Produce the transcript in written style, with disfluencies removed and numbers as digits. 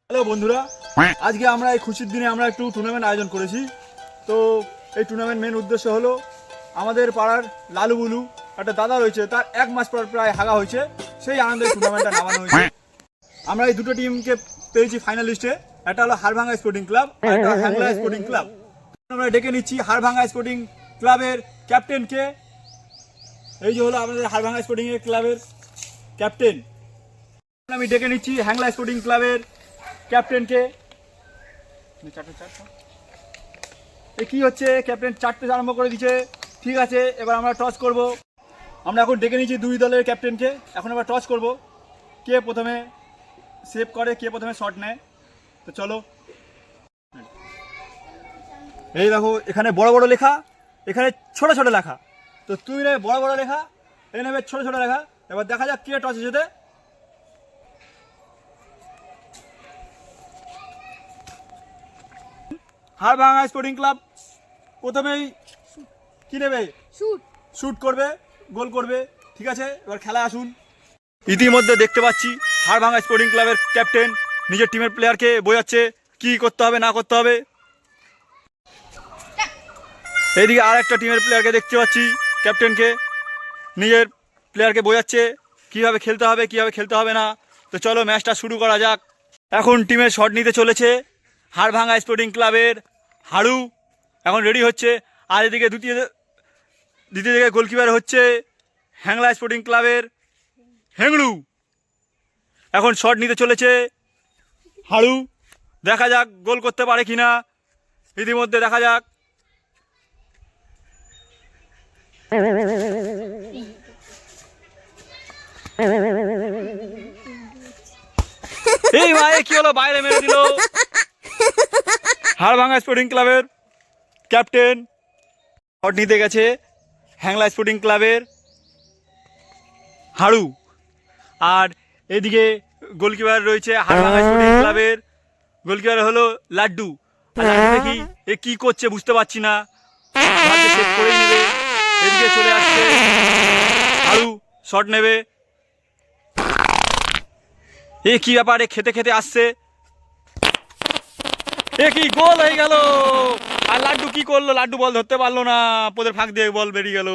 Hello বন্ধুরা, আজকে আমরা এই খুশির দিনে আমরা একটু টুর্নামেন্ট আয়োজন করেছি। তো এই টুর্নামেন্ট মেন উদ্দেশ্য হলো আমাদের পাড়ার লালু বুলু একটা দাদা রয়েছে, তার 1 মাস পর প্রায় হাগা হয়েছে, সেই আনন্দে টুর্নামেন্টটা নামানো হয়েছে। আমরা এই দুটো টিমকে পেয়েছি ফাইনালিস্টে, একটা হলো হাড়ভাঙ্গা স্পোর্টিং ক্লাব আর একটা হ্যাংলা স্পোর্টিং ক্লাব। আমরা ডেকে নিচ্ছি হাড়ভাঙ্গা স্পোর্টিং ক্লাবের ক্যাপ্টেনকে। এই যে হলো আমাদের হাড়ভাঙ্গা স্পোর্টিং ক্লাবের ক্যাপ্টেন। আমি ডেকে নিচ্ছি হ্যাংলা স্পোর্টিং ক্লাবের ক্যাপ্টেনকে। কি হচ্ছে, ক্যাপ্টেন চারটে আরম্ভ করে দিচ্ছে। ঠিক আছে, এবার আমরা টস করব। আমরা এখন ডেকে নিচ্ছি দুই দলের ক্যাপ্টেনকে। এখন আমরা টস করব, কে প্রথমে সেভ করে, কে প্রথমে শট নেয়। তো চলো, এই দেখো এখানে বড় বড় লেখা, এখানে ছোট ছোট লেখা। তো তুই নেবে বড় বড় লেখা, এই নেবে ছোট ছোট লেখা। এবার দেখা যাক কে টসে জেতে। হাড়ভাঙ্গা স্পোর্টিং ক্লাব প্রথমেই কি নেবে, শুট করবে, গোল করবে। ঠিক আছে, এবার খেলা আসুন। ইতিমধ্যে দেখতে পাচ্ছি হাড়ভাঙ্গা স্পোর্টিং ক্লাবের ক্যাপ্টেন নিজের টিমের প্লেয়ারকে বোঝাচ্ছে কি করতে হবে না করতে হবে। এইদিকে আর একটা টিমের প্লেয়ারকে দেখতে পাচ্ছি, ক্যাপ্টেনকে নিজের প্লেয়ারকে বোঝাচ্ছে কীভাবে খেলতে হবে কীভাবে খেলতে হবে না। তো চলো ম্যাচটা শুরু করা যাক। এখন টিমের শট নিতে চলেছে হাড়ভাঙ্গা স্পোর্টিং ক্লাবের হাড়ু, এখন রেডি হচ্ছে। আর এদিকে দ্বিতীয় দিকে গোলকিপার হচ্ছে হ্যাংলা স্পোর্টিং ক্লাবের হেংলু। এখন শট নিতে চলেছে হাড়ু, দেখা যাক গোল করতে পারে কিনা। ইতিমধ্যে দেখা যাক। এই ভাই কি হলো, বাইরে মেরে দিল। হাড়ভাঙ্গা স্পোর্টিং ক্লাবের ক্যাপ্টেন শট নিতে গেছে হ্যাংলা স্পোর্টিং ক্লাবের হাড়ু, আর এদিকে গোলকিপার রয়েছে হাড়ভাঙ্গা স্পোর্টিং ক্লাবের গোলকিপার হলো লাড্ডু। আর লাড্ডু দেখি এ কি করছে বুঝতে পারছি না, সেভ করেই নেবে। এদিকে চলে আসছে হাড়ু, শট নেবে। এ কি ব্যাপার, এ খেতে খেতে আসছে, এ কি গোল হয়ে গেল। আর লাড্ডু কি করলো, লাড্ডু বল ধরতে পারলো না, পোদের ফাঁক দিয়ে বল বেরিয়ে গেল।